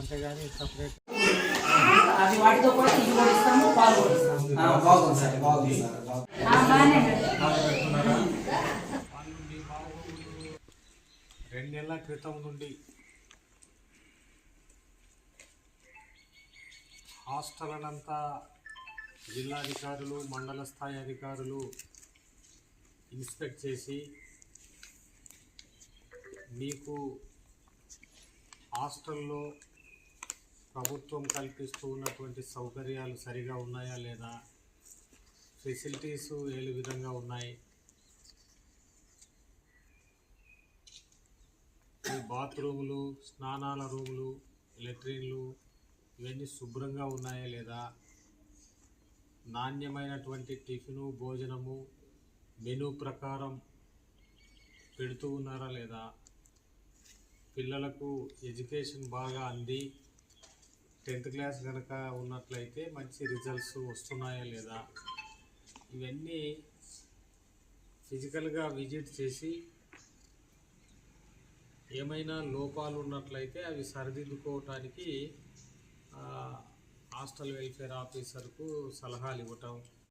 అంతేగాని సపరేట్ అవి వాటితో కూడా ఇవి కూడా ఇస్తాము, పాలు కూడా ఇస్తాము. బాగుంది సార్, బాగుంది సార్, బాగానే పెడుతున్నారా? వాళ్ళ నుండి బాబు 2 నెలల క్రితం నుండి హాస్టల్నంతా జిల్లాధికారులు, మండల స్థాయి అధికారులు ఇన్స్పెక్ట్ చేసి మీకు హాస్టల్లో ప్రభుత్వం కల్పిస్తూ ఉన్నటువంటి సౌకర్యాలు సరిగా ఉన్నాయా లేదా, ఫెసిలిటీస్ ఏ విధంగా ఉన్నాయి, ఈ బాత్రూములు, స్నానాల రూములు, లెట్రిన్లు ఇవన్నీ శుభ్రంగా ఉన్నాయా లేదా, నాణ్యమైనటువంటి టిఫిను భోజనము మెనూ ప్రకారం పెడుతూ ఉన్నారా లేదా, పిల్లలకు ఎడ్యుకేషన్ బాగా అంది 10th క్లాస్ కనుక ఉన్నట్లయితే మంచి రిజల్ట్స్ వస్తున్నాయా లేదా, ఇవన్నీ ఫిజికల్గా విజిట్ చేసి ఏమైనా లోపాలు ఉన్నట్లయితే అవి సరిదిద్దుకోవటానికి హాస్టల్ వెల్ఫేర్ ఆఫీసర్కు సలహాలు ఇవ్వటం,